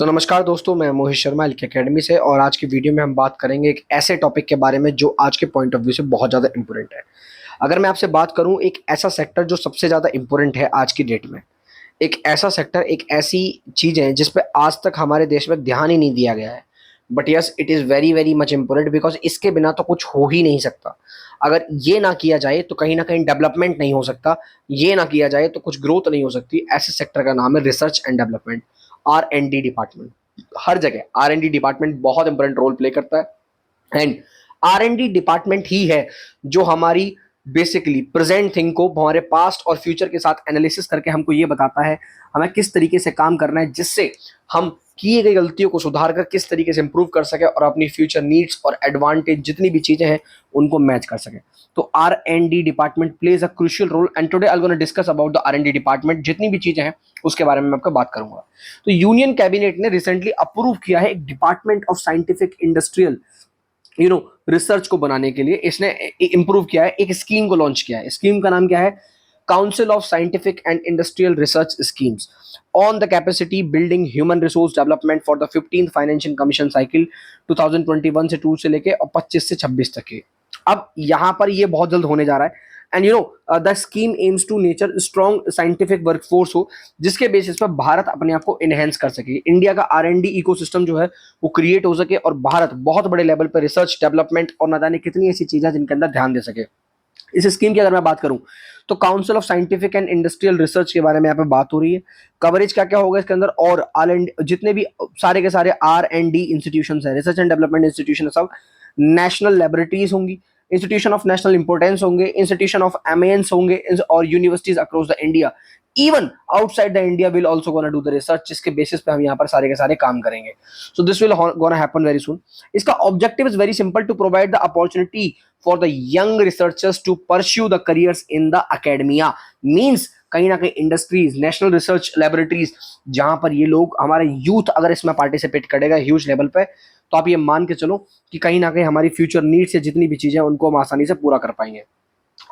तो नमस्कार दोस्तों, मैं मोहित शर्मा एलके एकेडमी से। और आज की वीडियो में हम बात करेंगे एक ऐसे टॉपिक के बारे में जो आज के पॉइंट ऑफ व्यू से बहुत ज़्यादा इंपॉर्टेंट है। अगर मैं आपसे बात करूं, एक ऐसा सेक्टर जो सबसे ज़्यादा इंपॉर्टेंट है आज की डेट में, एक ऐसा सेक्टर, एक ऐसी चीज़ है जिस पे आज तक हमारे देश में ध्यान ही नहीं दिया गया है। But yes, it is very very much important because इसके बिना तो कुछ हो ही नहीं सकता। अगर ये ना किया जाए तो कहीं ना कहीं डेवलपमेंट नहीं हो सकता, ये ना किया जाए तो कुछ ग्रोथ नहीं हो सकती। ऐसे सेक्टर का नाम है research and development, R&D department. हर जगह R&D डिपार्टमेंट बहुत इंपॉर्टेंट रोल प्ले करता है। एंड R&D डिपार्टमेंट ही है जो हमारी बेसिकली प्रेजेंट थिंग को हमारे पास्ट और फ्यूचर के साथ एनालिसिस करके हमको ये बताता है हमें किस तरीके से काम करना है, जिससे हम किए गई गलतियों को सुधार कर किस तरीके से इंप्रूव कर सके और अपनी फ्यूचर नीड्स और एडवांटेज जितनी भी चीजें हैं उनको मैच कर सके। तो R&D department plays a crucial role and today I am gonna discuss about the R&D department. जितनी भी चीजें हैं उसके बारे में मैं आपको बात करूंगा। तो यूनियन कैबिनेट ने रिसेंटली अप्रूव किया है एक department of scientific industrial research को बनाने के लिए। इसने इंप्रूव किया है, एक स्कीम को लॉन्च किया है। स्कीम का नाम क्या है? Council of scientific and industrial research schemes on the capacity building human resource development for the 15th financial commission cycle 2021 से 2 से लेके और 25 से 26 तक के। अब यहाँ पर ये बहुत जल्द होने जा रहा है। And the scheme aims to nurture strong scientific workforce हो, जिसके बेसिस पर भारत अपने आप को इनहेंस कर सके, इंडिया का R&D इकोसिस्टम जो है वो क्रिएट हो सके और भारत बहुत बड़े लेवल पर रिसर्च डेवलपमेंट और न जाने कितनी ऐसी चीजें जिनके अंदर ध्यान दे सके। इस स्कीम की अगर मैं बात करूं तो council of scientific and industrial research के बारे में यहाँ पे बात हो रही है। कवरेज क्या क्या होगा इसके अंदर, और जितने भी सारे के सारे R&D इंस्टीट्यूशन है, रिसर्च एंड डेवलपमेंट इंस्टीट्यूशन है, सब नेशनल लेबोरेटरीज होंगी, इंस्टीट्यूशन ऑफ नेशनल इंपोर्टेंस होंगे, इंस्टीट्यूशन ऑफ एमेंस होंगे और universities across the India, even outside the India will also gonna do the research, जिसके बेसिस पे हम यहाँ पर सारे के सारे काम करेंगे। So this will gonna happen very soon. इसका objective is very simple, to provide the opportunity for the young researchers to pursue the careers in the academia. Means कहीं ना कहीं इंडस्ट्रीज, नेशनल रिसर्च लेबोरेटरीज, जहां पर ये लोग, हमारे youth अगर इसमें पार्टिसिपेट करेगा ह्यूज लेवल पे, तो आप ये मान के चलो कि कहीं ना कहीं हमारी फ्यूचर नीड्स से जितनी भी चीजें उनको हम आसानी से पूरा कर पाएंगे।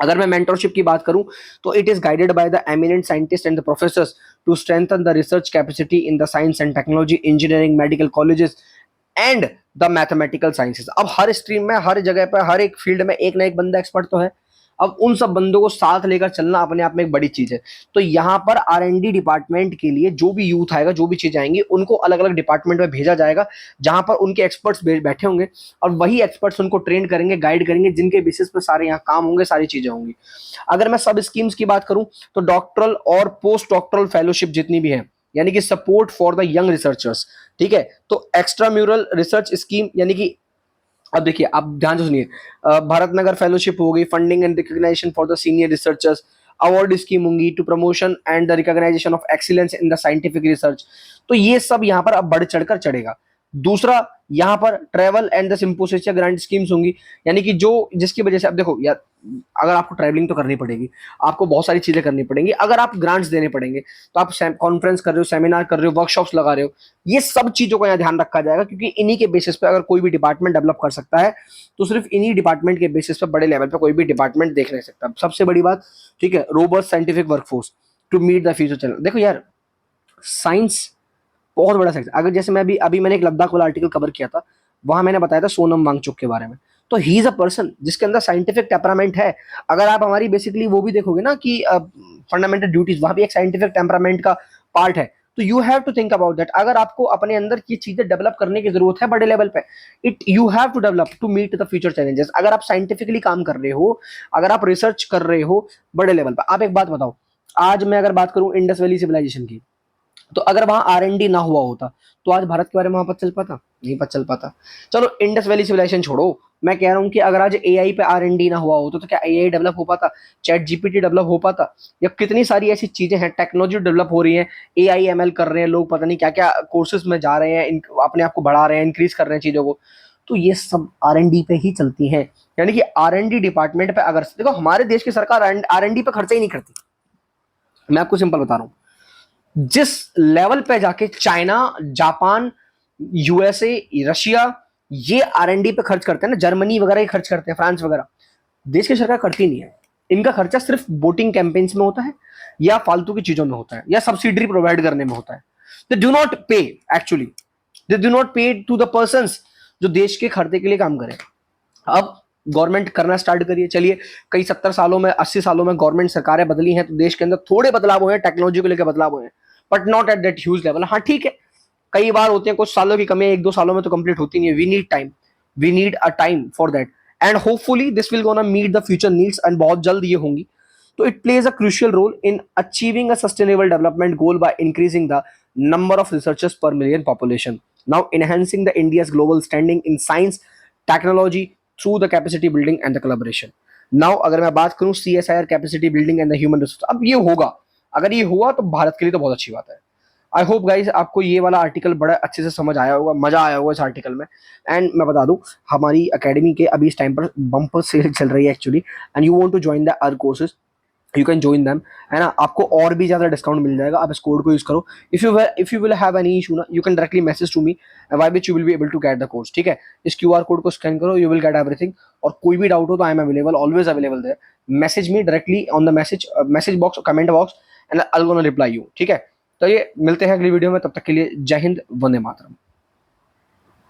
अगर मैं मेंटरशिप की बात करूं तो it is guided by the eminent scientist and the professors to strengthen the research capacity in the science and technology, engineering, medical colleges and the mathematical sciences. अब हर स्ट्रीम में, हर जगह पर, हर एक फील्ड में एक ना एक बंदा एक्सपर्ट तो है। अब उन सब बंदों को साथ लेकर चलना अपने आप में एक बड़ी चीज है। तो यहाँ पर R&D डिपार्टमेंट के लिए जो भी यूथ आएगा, जो भी चीजें आएंगी, उनको अलग अलग डिपार्टमेंट में भेजा जाएगा, जहां पर उनके एक्सपर्ट्स बैठे होंगे और वही एक्सपर्ट्स उनको ट्रेन करेंगे, गाइड करेंगे, जिनके बेसिस पर सारे यहाँ काम होंगे, सारी चीजें होंगी। अगर मैं सब स्कीम्स की बात करूं तो डॉक्टरल और पोस्ट डॉक्टरल फेलोशिप जितनी भी है, यानी कि support for the young researchers, ठीक है। तो एक्स्ट्रा म्यूरल रिसर्च स्कीम, यानी कि अब देखिए, आप ध्यान से सुनिए, भारत नगर फेलोशिप हो गई, funding and recognition for the senior researchers, award scheme होंगी to promotion and the recognization of excellence in the scientific research. तो ये सब यहाँ पर अब बढ़ चढ़कर चढ़ेगा। दूसरा, यहाँ पर travel and the symposia grant schemes होंगी, यानी कि जो जिसकी वजह से, अब देखो यार, अगर आपको ट्रैवलिंग तो करनी पड़ेगी, आपको बहुत सारी चीजें करनी पड़ेंगी, अगर आप ग्रांट्स देने पड़ेंगे, तो आप कॉन्फ्रेंस कर रहे हो, सेमिनार कर रहे हो, वर्कशॉप्स लगा रहे हो, ये सब चीजों का यहाँ ध्यान रखा जाएगा, क्योंकि इन्हीं के बेसिस पे अगर कोई भी डिपार्टमेंट डेवलप कर सकता है तो सिर्फ इन्हीं डिपार्टमेंट के बेसिस पे बड़े लेवल पे कोई भी डिपार्टमेंट देख नहीं सकता। सबसे बड़ी बात, ठीक है, robust scientific workforce to meet the future challenge. देखो यार, साइंस बहुत बड़ा सेक्टर। अगर जैसे मैं अभी मैंने एक लद्दाख वाला आर्टिकल कवर किया था, वहां मैंने बताया था सोनम वांगचुक के बारे में। तो ही इज अ पर्सन जिसके अंदर साइंटिफिक टेम्परामेंट है। अगर आप हमारी बेसिकली वो भी देखोगे ना कि फंडामेंटल ड्यूटीज, वहां भी एक साइंटिफिक टेम्परामेंट का पार्ट है। तो you have to think about that. अगर आपको अपने अंदर की चीजें डेवलप करने की जरूरत है बड़े लेवल पे, it you have to develop to meet the future challenges. अगर आप साइंटिफिकली काम कर रहे हो, अगर आप रिसर्च कर रहे हो बड़े लेवल पे, आप एक बात बताओ, आज मैं अगर बात करूं इंडस वैली सिविलाइजेशन की, तो अगर वहां R&D ना हुआ होता तो आज भारत के बारे में वहां पता चल पाता? नहीं पता चल पाता। चलो इंडस वैली सिविलाइजेशन छोड़ो, मैं कह रहा हूं कि अगर आज AI पे R&D ना हुआ होता तो क्या AI डेवलप हो पाता? चैट GPT डेवलप हो पाता? या कितनी सारी ऐसी चीजें हैं, टेक्नोलॉजी डेवलप हो रही है, AI ML कर रहे हैं लोग, पता नहीं क्या क्या कोर्सेज में जा रहे हैं, अपने आप को बढ़ा रहे हैं, इंक्रीज कर रहे हैं चीजों को। तो ये सब R&D पे ही चलती है। यानी कि R&D डिपार्टमेंट पे, अगर देखो, हमारे देश की सरकार R&D पे खर्चा ही नहीं करती। मैं आपको सिंपल बता रहा हूं, जिस लेवल पे जाके चाइना, जापान, USA, रशिया ये R&D पे खर्च करते हैं ना, जर्मनी वगैरह खर्च करते हैं, फ्रांस वगैरह, देश की सरकार करती नहीं है। इनका खर्चा सिर्फ वोटिंग कैंपेन्स में होता है, या फालतू की चीजों में होता है, या सब्सिडी प्रोवाइड करने में होता है। दे डू नॉट पे, एक्चुअली दे डू नॉट पे टू द पर्सन्स जो देश के खर्चे के लिए काम करें। अब गवर्नमेंट करना स्टार्ट करिए। चलिए, कई 70 सालों में 80 सालों में गवर्नमेंट सरकारें बदली हैं तो देश के अंदर थोड़े बदलाव हुए हैं, टेक्नोलॉजी को लेकर बदलाव हुए हैं, but not at that huge level. हाँ ठीक है, कई बार होते हैं, कुछ सालों की कमी 1-2 सालों में तो कंप्लीट होती नहीं है। We need time, we need a time for that, and hopefully this will gonna meet the future needs, and बहुत जल्द ये होंगी। तो it plays a crucial role in achieving a sustainable development goal by increasing the number of researchers per million population. Now, enhancing the India's global standing in science, technology through the capacity building and the collaboration. Now, अगर मैं बात करूं CSIR capacity building and the human resource, अब ये होगा, अगर ये हुआ तो भारत के लिए तो बहुत अच्छी बात है। आई होप गाइज आपको ये वाला आर्टिकल बड़ा अच्छे से समझ आया होगा, मजा आया होगा इस आर्टिकल में। एंड मैं बता दूं, हमारी अकेडमी के अभी इस टाइम पर बम्पर सेल चल रही है actually, and you want to join the uh courses, you can join them, है ना। आपको और भी ज्यादा डिस्काउंट मिल जाएगा, आप इस कोड को यूज करो। If you will have any issue ना, you can directly message to me, by which you will be able to get the course. ठीक है, इस क्यूआर कोड को स्कैन करो, यू विल गेट एवरीथिंग। और कोई भी डाउट हो तो I am available, always available there. Message me directly on the message box, comment box, and I will gonna reply you. ठीक है, तो ये मिलते हैं अगली वीडियो में, तब तक के लिए जय हिंद, वंदे मातरम।